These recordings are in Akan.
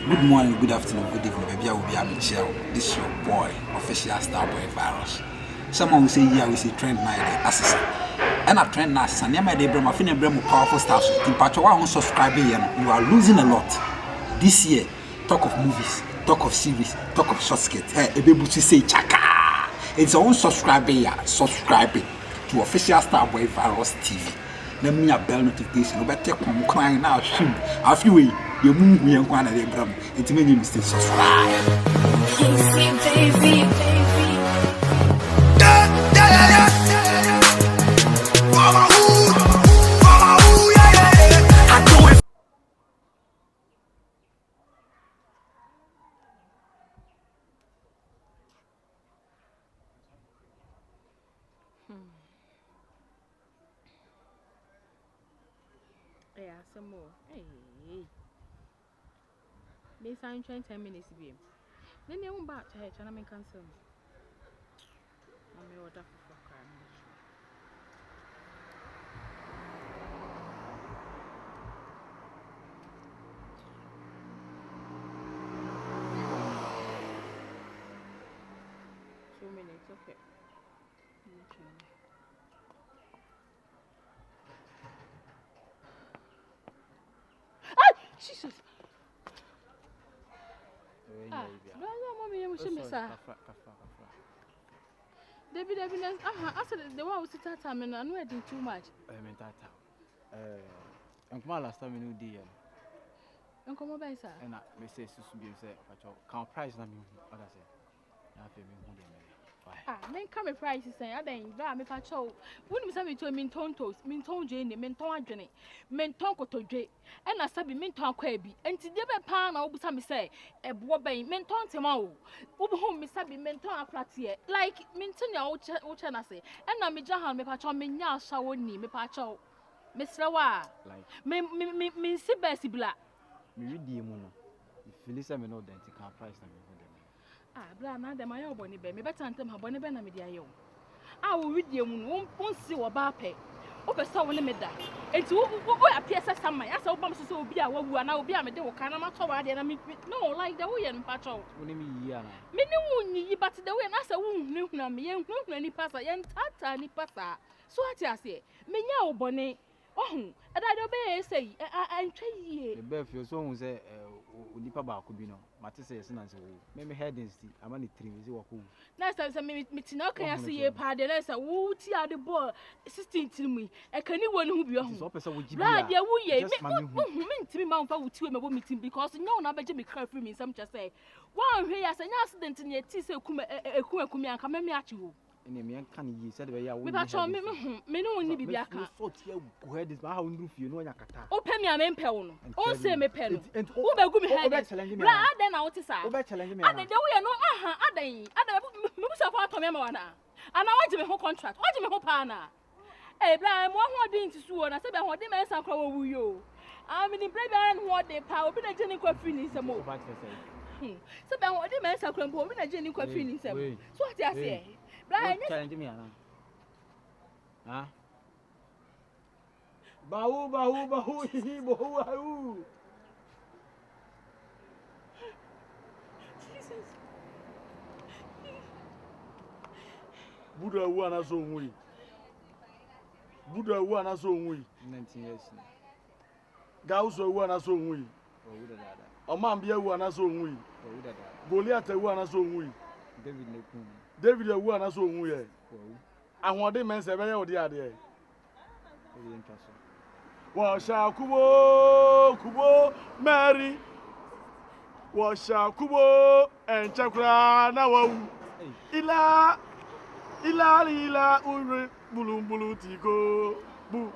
Good morning, good afternoon, good evening, baby. I will be having chill. This is your boy, official star boy virus. Someone will say, yeah, we say trend night, assassin. And a trend night, and my day, bro, I feel a powerful stars. In part, one subscriber, you are losing a lot. This year, talk of movies, talk of series, talk of short skits. Hey, a baby to say, chaka. It's our own subscriber, subscribing to official star boy virus TV. Let me a bell notification. No better come crying now. Shoot, a few way. You move me and one of them. It's many mistakes. Subscribe. Yeah, some more. Hey. They sign 10 minutes be. Then they won't back to her and I may cancel. I may order for crime. Okay. Ah, Jesus. Mommy, you should miss her. David, I said the one who sit at time and I'm waiting too much. I mean, that. Uncle last time we knew the Uncle Mobile, sir. and I may say, Susan, say, but your count price, I mean, what I say. I feel me. Ah, men come a price, say, I didn't buy me patrol. Wouldn't send to a minton toast, minton jane, minton journey, minton to j, and I sabi minton quaby, and to the pan, I'll be some say, a bobbay, minton tomorrow, whom Miss Sabi minton a flatia, like minton your chana say, and I'm a jahan me patrol, me now shower me patrol. Miss Lawa, like, me see Bessie Black. Me read the moon. If Felissa may know that you can't price them. Ah, blah, madam, my own bonny baby, better than her bonny banner media. I will read you won't see what bape. Over so when I that. And to what appears as some my ass albums will be a woman, and I will be a medical can I'm not toward and I mean, no, like the way and patrol. When me, yeah. Me no, but the way and as a wound, no, me, young, no, any passer, and tata, any passer. So I say, me now, bonny. Oh, and I obey, say, I'm trying. The birth your song say, Nipa Bakubino, Matisse, and so, maybe headings, I'm only 3 years old. Last time, Mitinoka, I see a party, as a wood tea the ball, assisting to me, a anyone who be on officer would you like, yeah, we mean to be mount out to a meeting because no, not better be careful me, some just say. One here as an accident in your tea, so come and come at you. And me can you said we are with a me no only be back. Who had this how roof you know Yakata. Open me a main pen. Oh, say me pen. And who be good head. Then I want to say. Who challenge me. And the way no I must have out to me and I want to be whole contract. What do you mean partner? Eh, blind one who didn't sue and I said what the man sank over you. I'm in the brave and what they power be a jenny coffee some more. So then what the man sank over in a jenny coffee some. So what I say? Brian, challenge me, huh? Bahu, Jesus. Buddha one as on Buddha one as on 19 years. Gauss one as on a man be a one as on Goliath one as on David one as on and what they meant say, oh, the other. Well, shall Kubo, Mary, what shall Kubo and Chakra now? Ila, Uri, Bulu, Tigo, Boo.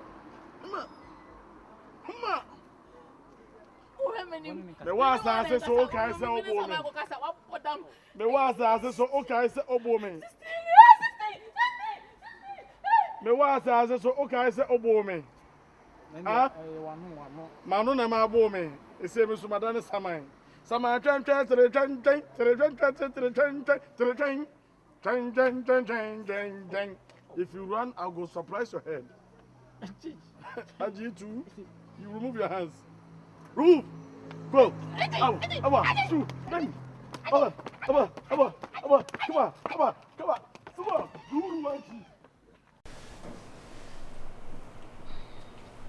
The was answer so okay, so the was answer so okay, so Obome. The was answer so okay, so Obome. Ah, Manuna Mabome, the same as Madonna Samai. Sama train to the train. If you run, I'll go surprise your head. And you too, you remove your hands. Remove. Go. Aba. Two. Then. Aba. Come on. You monkey.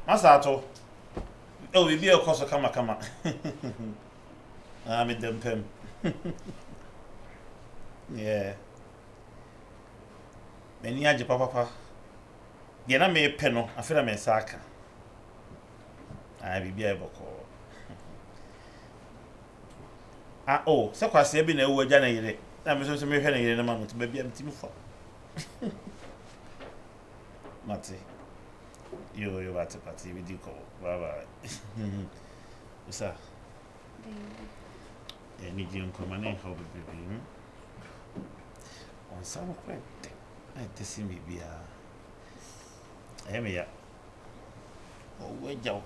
Masato. Oh, we be a course of kama. I'm in them pem. Yeah. Many aje papa. Ye na me peno, afira me saka. I be able call. Ah, oh, so kwase bi na ewu agya na yire. Na me so me hwe na yire na ma no to ba bia mtimi fo. Mate. Yo, bate party we diko. Bye. Usa. Ni ji nkoma na ho bebe. On some quite. I tesi me bia. Me ya. Oh, we jaw.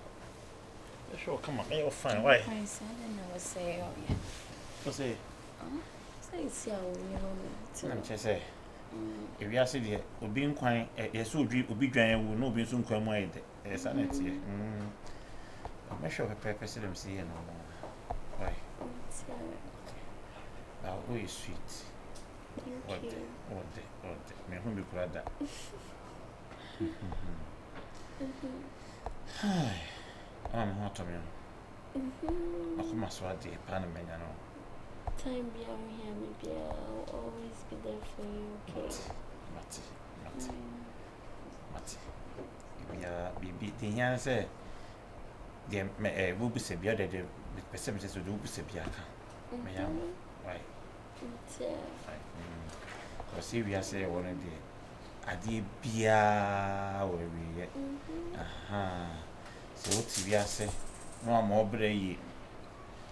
Sure, come on. You're fine. Why? I said I never say oh yeah. What's it? Say see how you I'm just say. If you are sitting obi nkwan yes obi dwan wo no obi nso nkwan mu ayede sanet here make sure purpose them see no why now who is sweet what me hu be brother hi I'm hot on you akoma so ade pa na menya no time be I'm here maybe I'll always be there for you okay Mati. Ya bibi tinya say dem me wo bi se bia de pese me so do bi se bia ka me ya why ko si we say one day ade bia we we aha so ti bia say no ma obre yi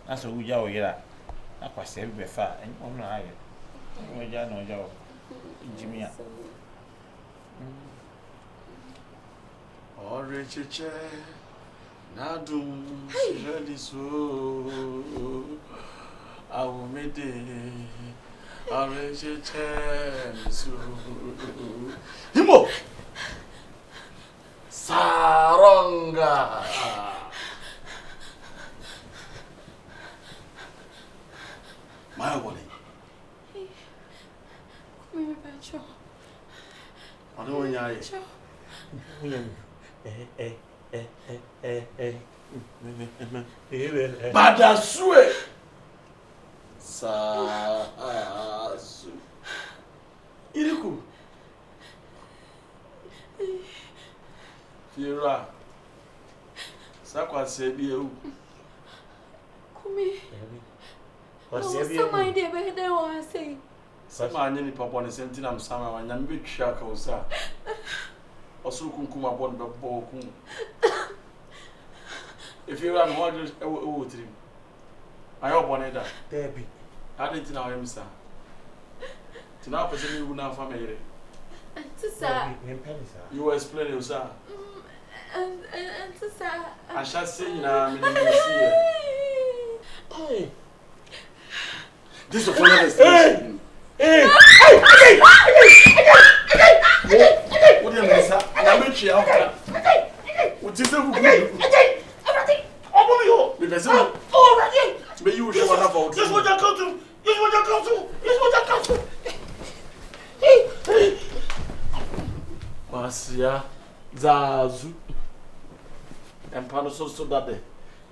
na so wuja o yira na kwase be fa en no aye no ja Jimmy. Orecheche nadum ready so awumede orecheche so Himo Saronga my body me bacho I don't want Badasue Sasu Iriku Fira Sakwa sebi ewu Kumi What's some idea behind that what I say? Sama anye ni papa ne sentina msama wanya mbe twa ka usa osu kunkum abon be boku if you ran what ewo trim ayo boneda Debbie ade na we msa tina pese ni wu na fa meyere Sir you explain you sir and sir I shall say na me ni see hey this is for the Hey! What do you mean, sir? I'm not sure. What is it? Oh, you show up about this. What I come to. Masia Zazu. And Panoso that day.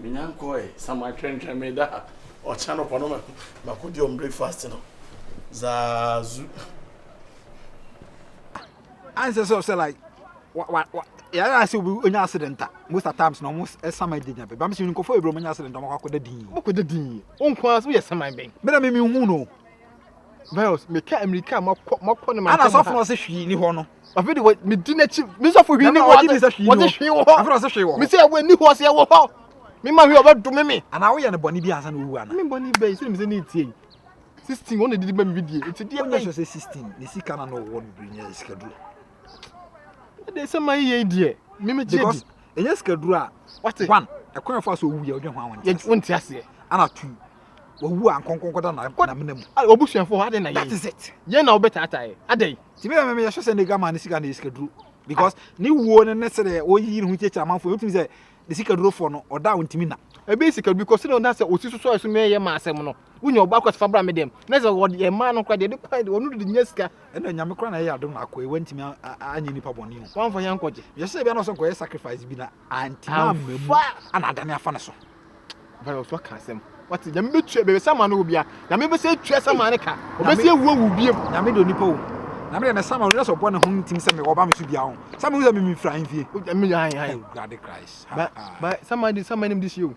Minyankoi, some my train made that or channel panoma. Makudium breakfast. Zazu. Answer so say like what yeah I say we any accident most of times no almost some I didn't but I'm saying go for a broken accident am ko da din What could the D? Unquas, we are some being. but me hu no Bells, me can't America, more corner. and as often as hwe ni ho no I feel what me didn't Miss of we ni what what is hwe what is she? I feel as hwe Me say when you was here, what? Me, my about to me. and how you na boni bi ansa na wu ana Me, Bonnie Bay, so me need tea. 16 on the did video. It's a dear when you say 16 the sika na no won bring your schedule there's some idea. Me, because in your schedule what one a coin for so wu ye odwen ho awon yet won't yes here. and two wu an konkonkoda na menam Obusian for what that is it yeah now better at I day. ti be me you say the gama na sika na schedule because ni wo ne say o yi hu teacher man for you say the secret row for no or down to me now. A basic because you know that's a so as me ma asem no. When your back was fabra me dem. Na say what the man no kwa dey quite onu the nyeska. And then Yamakran I don't know went to me any nipa boni. One for yankoje. Yes, say be no so ko sacrifice bi na anti na memu. Ana adane afa ne so. But what can say? What the me tue be sama no bia. Na me be say tue sama ne ka. Obe say wu biem. Na me do nipa o. Na me na sama no so bo ne ho ntim se me oba me so bia ho. Sama me me fran fie. Me hi. God Christ. But somebody name this you.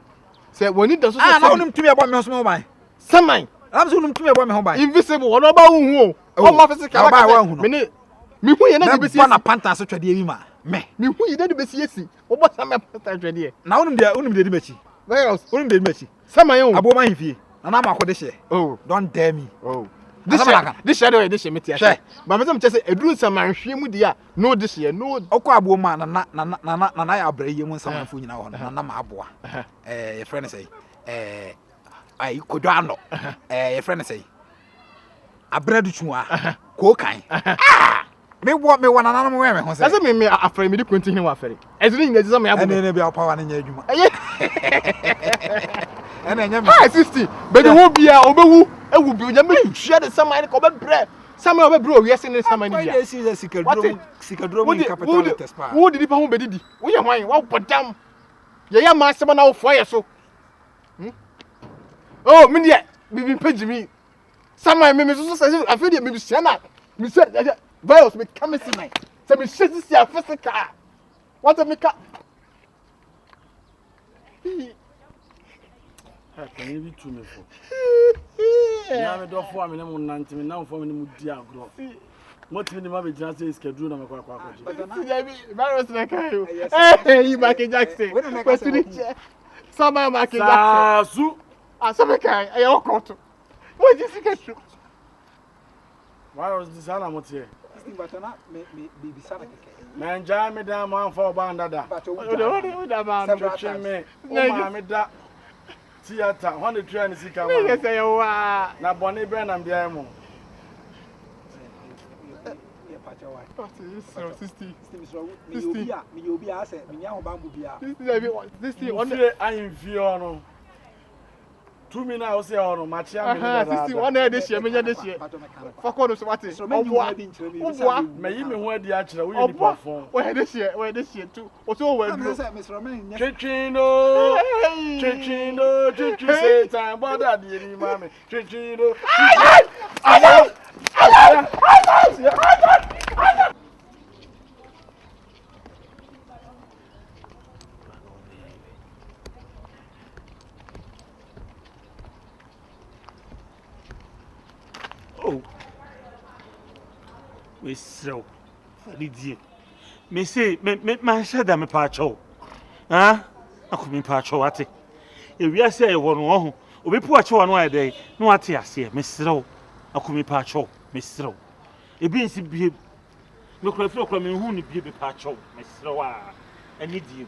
Say when it does so na wonim tumi abo me ho so ban. Saman. Am so wonim tumi abo me ho ban. Invisible one oba hu o. O ma fese ka ba me ne me hu ye na be na panta so twede wi ma. Me hu ye na de be siesi. Obo sama panta twede. Na wonim de di machi. Virus. Wonim de di machi. Saman yo. Abo man fie. Na na makode hye. Oh, don't dare me. Oh. This shadow this me tia. But me say eduru saman hwe mu dia. No this year. No. Okọ abo ma na ya abraye mu saman fu nyina ho na ma aboa. Your friend say ai kodo ano. Your friend say abradu twua ko kan. Me wona na no we me ho say. Asa me afere me di kwenti hin wa afere. Ezuri nyina jisa me abo. Ene bia power na nya adwuma. Ene nya me. 60. Be de ho bia obewu. Ewu bi nya me hwia de saman ko be bre. Saman obe bre o wiase ne saman ni bia. Why dey see sikadrom in capital letters pa. Wo di pa ho be didi. Wo ye hwan wo bodam. Ye ya ma asema na wo fo ye so. Oh, me dia bibi page me. Saman me so say afi dia me bi sia na. Me say virus me come see me. Say me shit this ya physical. What me ka. Ha kan you be to me for. Na me do for me na mo nante me na for me mu di agro. What me ma be jina say schedule na me kwa. Virus na ka yo. Hey, Michael Jackson. What did Saman Michael Jackson. Su. Asome kai e yo koto. What is it? Why was this ana motie? Batana me bisa na keke. Me nja me da man for ba ndada. O da man Twe me. O ma me da theater 100 train sika ma. Me say wa. Na boni bre na mbia mu. Ya pacha wa. 60. Me obi a say me nya ho bambu bia. This thing on the I invio no. 2 minutes I say on match am. 61 na this year me nya this year. Fako no so what is. Oboa. Me yi me ho adi a kire wo yi nipa fon. We this year too. O so we Me say Mr. Man nya. Chichino, say time bother the ni mama. Chichino. Oh, we so Lydia. Me say, me said I'm a pacho. Ah, I could be pacho at it. If you say one wrong, we put you on one day. No, I say, Miss Row. I could be pacho, Miss Row. It means to be look like look me who need be pacho, Miss Row. I need you.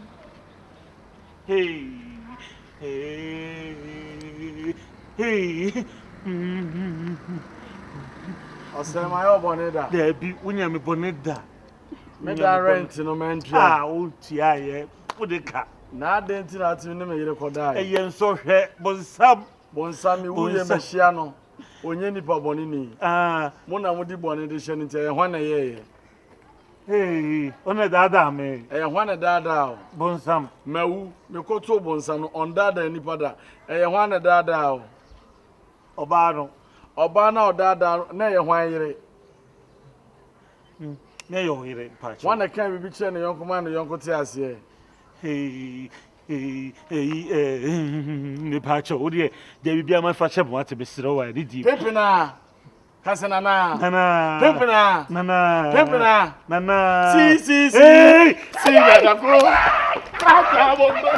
Hey. Ose my oboneda. There be when you me boneda. Me da rent no mentry. O tia ye. Wo de ka. Na denti na ati ne me yire koda. E ye nso hwe bonsam mi wuye me hia no. Onye nipa boni ni. Mo na mo di boni de hye nti e hwan na ye. Hey, ona dada me. E hwan na dada o. Bonsam. Mawu, me koto bonsam no on dada nipa da. E hwan na dada o. Oba no. Oba na odada na ye hwan yire. Na ye yire pa cho. Wan na kan bibi kire ne yonko man ne yonko ti ase. Hey, ne pa cho o de bibia ma fa che mo ate be siro wa di. Pepina. Kasana na. Nana. Pepina. Nana. Pepina. Nana. Si. Hey, si da ko. Kaka bombo.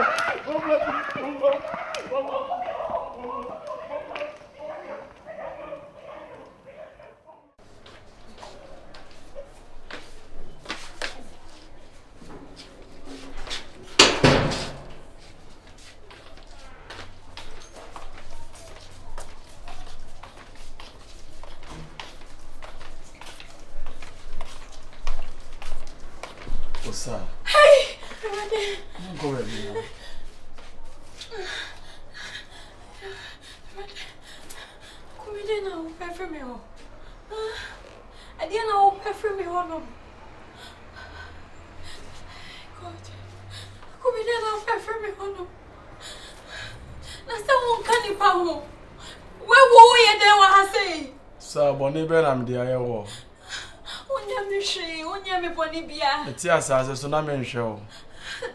Go ahead. Come in now, pay for me. I didn't know pay for me. God. Come in now, pay for me. That's the one canny power. Where were you there? What I say? Sir, Bonnie Benham, the air war. Only Bonnie Bia. The tears as a tsunami show.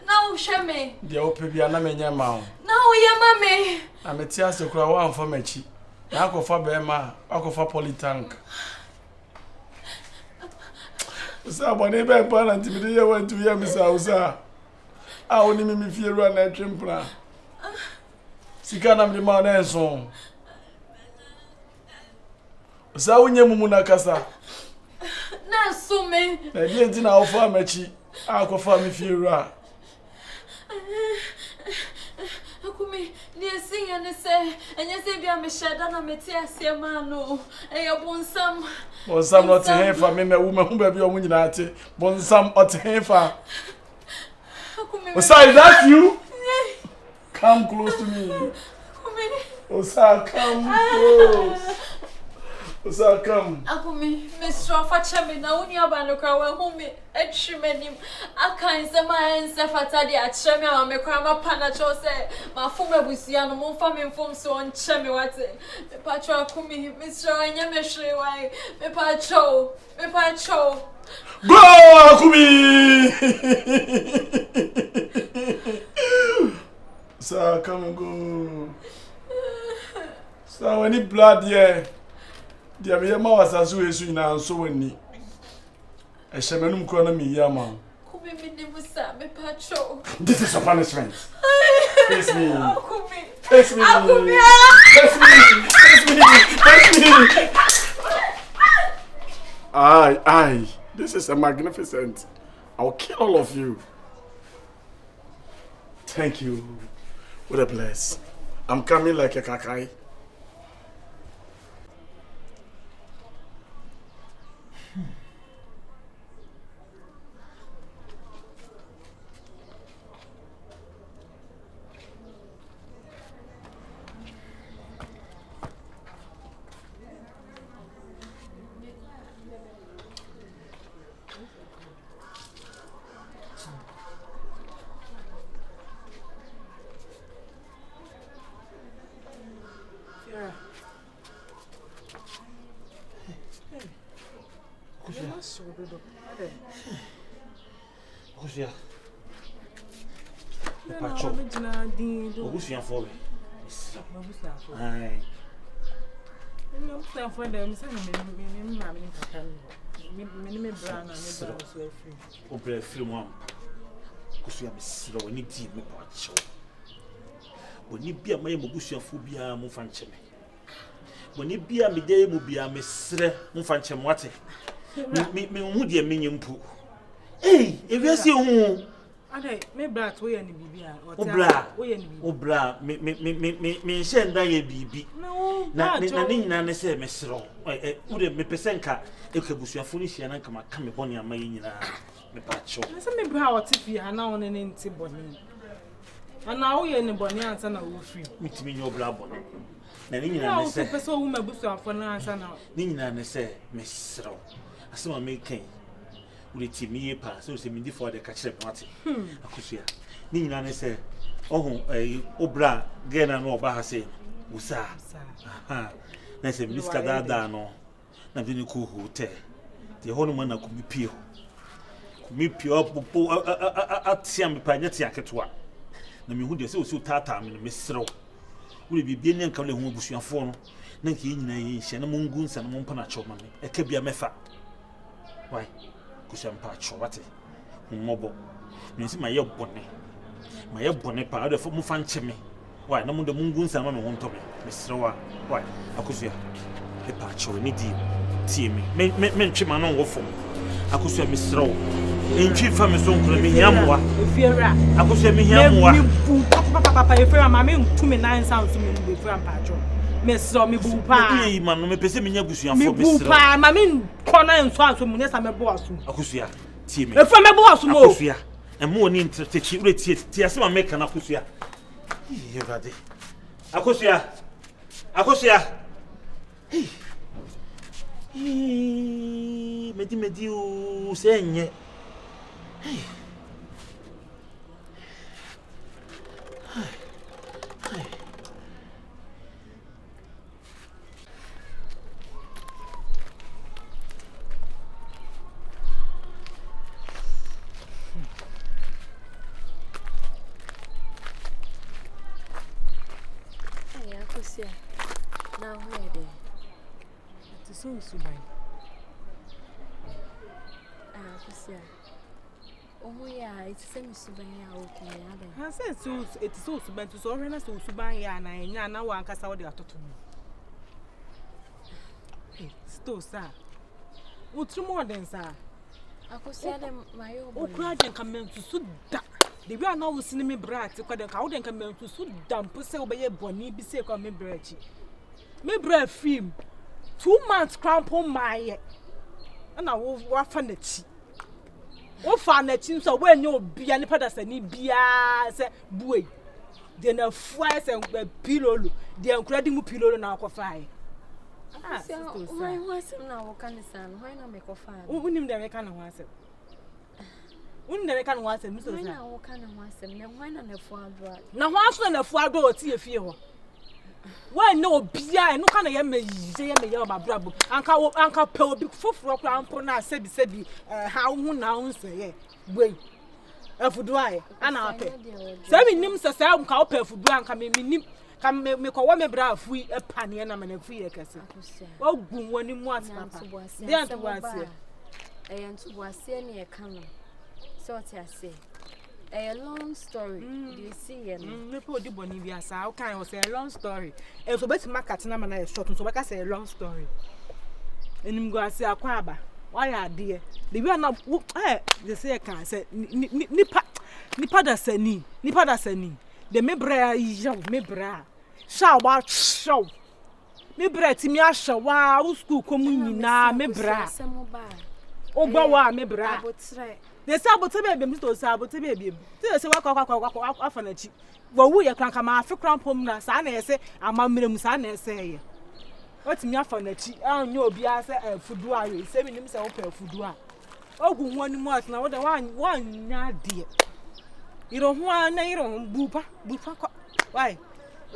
Now, Shame. The open piano in your mouth. Now, your mammy. I'm a tears to cry one for Mechi. Uncle for Bema, Uncle for Polytank. Sir, Bonnie Benham, and Timothy went to hear Miss Hausa. I only me fear run that trimpler. Sikana mlima na enso. Sa wunye mumu na kasa. Na so me. Na die nti na ofa machi. Akofa me fiera. Akumi, ni esi ya ne se, enye se bia me sheda na meti ase ma no. Eyo bonsam. Bonsam not hefa me wu me hu ba bia omu nyina ate. Bonsam ot hefa. Akumi. Osa, is that you? Come close to me. Osa, come close. Osa, come. Akumi, Mr. Fachami, na uni abano krawe humi etchimenim. Akanse ma ense fatadi achemi ama mekrama pana chose. Ma fume busiano mo fami mfum so onchemi wate. Me pacho akumi, Mr. Enya meshri wai. Me pacho. Go, Akumi. Sir, come and go. Sir, when it blood here, the Amiyama was as we soon and so when a shamanum corner me, Yama. This is a punishment. Face me. Face me. Face me. Aye. This is a magnificent. I'll kill all of you. Thank you. What a bless. I'm coming like a kakai. Kusia. Pacho. Ogusia for me. Aye. No, for them, send me papa. Me brana, me so free. Obre free mom. Kusia me siro ni di me pacho. Oni bia maye mogusia fo bia mo fanche me. Oni bia me dey mo bia me sire mo fanche mo wate. Me hu de me nyimpu. Hey, if you see who Ade, me brat we ya ni bibia. Obra, me shenda ye bibi. No, na nyina ne se me siro. Ude me pesenka ekabusuafo ni hia na nka maka me bone ama nyina me pacho. Na se me bra wote fi ana won ne nti bone. Ana wo ye ni bone ansa na wo free. Mitimi nyo obra bone. Na nyina ne se. Na wo pese wo mabusuafo na ansa na. Nyina ne se me siro. Asema me kan. Uri timi pa so se mindi for the kachire party akusua ni nyina ne se ohun obra gena no oba ha se usa na se miska dada no na bi ni ku hotel de hono man na ku mi pio popo atia mi pa nyati aketwa na mi hu de se o tata mi me srew uri bibie ne nka le hu abusuafo no na nke nyina yi hye na mungu nsa na mompa na choma me eka bia mefa why kusampa chobate mmobo nsi maye bone pa ade fo mu fa ncheme why na mu de mungu nsa ma me wonto me srewa why akusua e pa chowe ni di tie me ntwe ma no wo fo akusua me srew entwi fa me so nkro me hiamwa efiera akusua me hiamwa me bu papa efiera ma me ntumi nan sound so me bu efiera pa cho me srew me bu pa e ma no me pese me nya busuafo me me srew bu pa ma me kono enso aso mu nesa me bo aso akusua tie me efiera me bo aso mo akusua And more need to take you to see my make an acusia. Acusia. Hey. Mediu saying ye. Hey. Now where there? It's so subai. Kusia. Oh yeah, it's same subai okay. I said so it's so subai to so rena so subai ya na wa nkasa wo de atoto mu. Hey, sto sir. Utru more than sir. Akusia dem mayo boy. Okura den kamem su da. The way now we see me brat, because the cow then come to so damn pussy obey bonny be say come me brechi. Me bread film 2 months cramp on my and I will waffle the chi. O fan the chin so when you be any padas and bia say boy. Then a fries and pillow, the incredible pillow now coffee. Why was him now? Can the son? Why not make a fire? Who him the kind of was it? When the can was him, Mr. Now, can I want him? Then why not a foie gras? Now, once when a foie gras tea if you why no beer no kind of yammy, say me your brabo. Uncle Pearl big foot rock round for now, said how now say, wait. If you do I, and I'll pay. 7 names as I will pay for blank. I mean, come make a woman bra free a panny and I'm in a free castle. Oh, when you want to was there to was here. And to was any a canon. So what I say. A long story. Do you see? No, poor Bonivia, how can I say a long story? It was better market and I'm a short, so I can say a long story. And I'm going to say a quabba. Why are dear? They were not, they say I can't say, Nipada Seni. The mebra is young, mebra. Shall watch show. Mebra Timia shall wow, school coming na mebra. Oh, Bawa mebra. The saboteur baby, Mr. Saboteur baby. Say, walk off on a cheap. Well, we are crank a master cramp home, Sana say, and my minimum Sana say. What's me off on the cheap? I know Biasa and Fuduari, 7 himself per Fudua. Oh, 1 month now, the one, dear. You don't want a boopa. Why?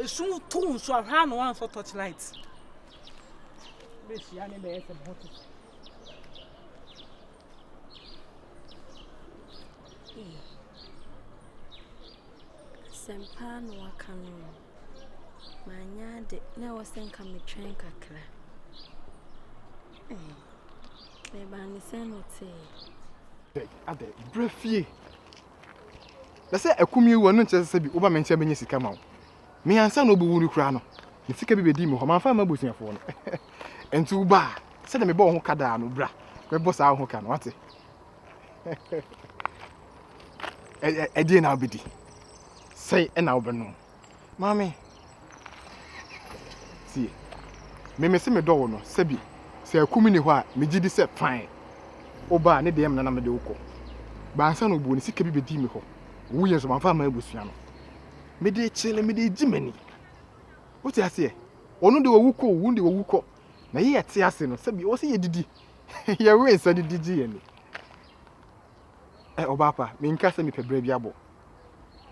A soon too, so I have one for touchlights. Miss Yanni Bear and Bottle. Sempan wakano. Manyade na wasenka me train kakra. Me ba ni senote. Ade brefie. Na say akumi wo no nche se bi oba menche benye sika ma wo. Me ansa no obu wuru kura no. Me sika bi bedi me ho man fa ma bosuafo no. Entu ba se na me bo ho kada no bra. Me bo sa ho ka no wate. Edi na obedi. Say and I'll be no. Mammy, see, me see me door no, Sebi, say a kumini wa, me did set fine. Oba, ne dem na me de oko. Ba ansa no bu ni sika bi bedi me ho. Wo yeso man fa ma abusua no. Me de chele me de jimani. What you say? Onu de wo wuko, wo de wo wuko. Na ye yete ase no, Sebi, wo se ye didi. Ye we nsa didi ye ni. Oba pa, me nka se me pebra bi abo.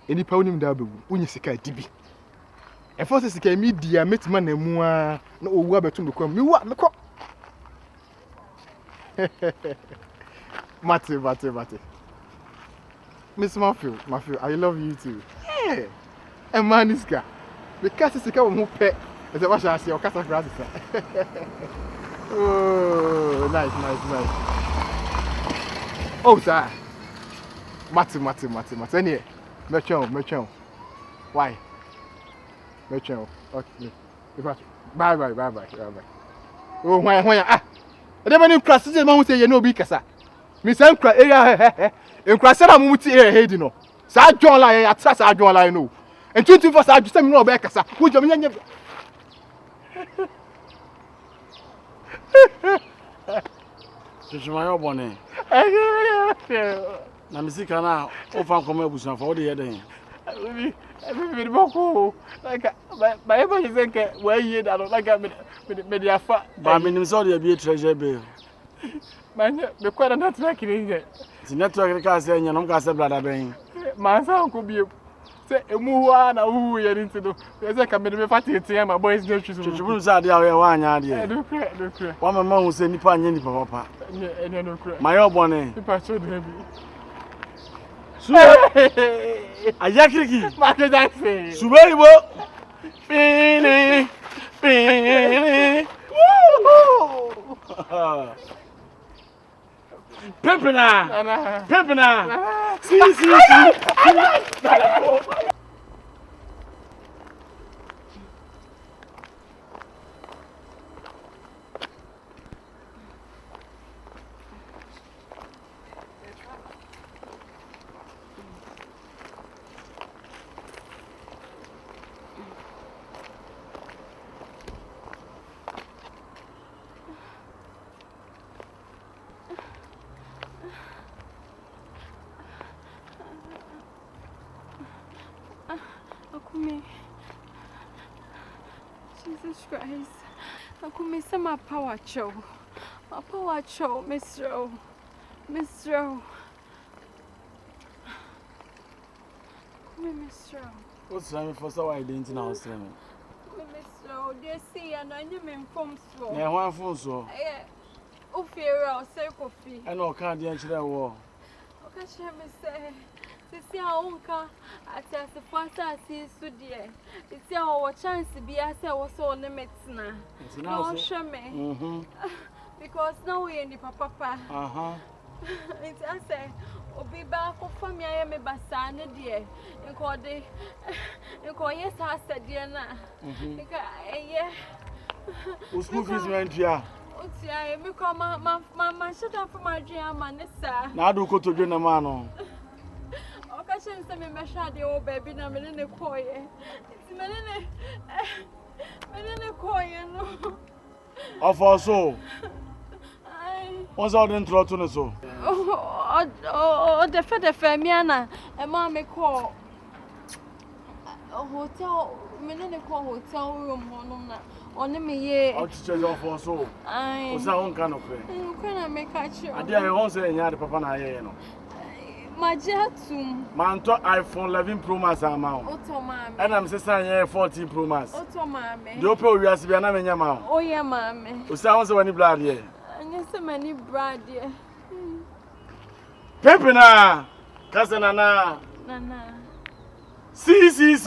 Eni pa wonim da bewu unye sika dibi e force sika media metima na mu a na owu abetu me kwam mewu mekọ mate Miss Mafio I love you too hey e maniska because sika wo ho pe e se wa sha ase o kasa grass oh nice oh sir mate any Mechon. Why? Mechon. Okay. Bye. Oh, why? Ah. I never knew class. This man say you know be kasa. Me say nkra area in class na mu ti area head no. Sa John la ya tra sa John la no. And 24 sa just me no be kasa. Wo jam nya. Just my own. Na misika na o fa nkoma abusuafo wo de ye den. Me boko like by ever you think where you that like me the afa Ba me nim so de be treasure bill. man me kwara na track ni je Ti network ka se nya no ka se brada ben. man sa ko bi say emu wa na hu ye ni do say ka me me fati tie ma boys dey choose Chuchu sa de awe wa anya de. do kre Wa mama hu se nipa anya nipa papa. ene no kre My obone. nipa so de bi Sube. Ayakiriki. Michael Jackson. Sube ibo. Fini. Fini. Woo! Pimpina. Pimpina. Si. Akumi. Jesus Christ. Akumi, say my power show. My power show, Mr. Akumi, Mr. What's time for so I didn't know Mr. They see and I knew me from so. Yeah, one phone so. Ufira or say coffee. I know can't answer war. Okay, she me say. See how unka at the first I see so dear. It's our chance to be as I was so limits now. No, show me. Because now we in the papa. It's I say, Obi back for me, I am a basana dear. And call the yes, I said, dear, yeah. Who's movies went here? I become my shut up for my dream, man. Now do go to dinner, man. I shouldn't say me measure the old baby na me ne koye. It's me ne koye no. Of also. What's all the intro to so? Oh, the Femiana, and mamma call a hotel, me ne call hotel room on me ye. I'll change off also. I was our own kind of thing. Can I make a show? I dare won't say any other papa na you know. My jetum. Man, to iPhone 11 Pro Max amount. And I'm saying 14 Pro Max. The Oppo we are to be an amount. Oh, yeah, mammy. Who sounds so many blood here? And yes, so many brad, dear. Pepina, Casanana. Nana. See.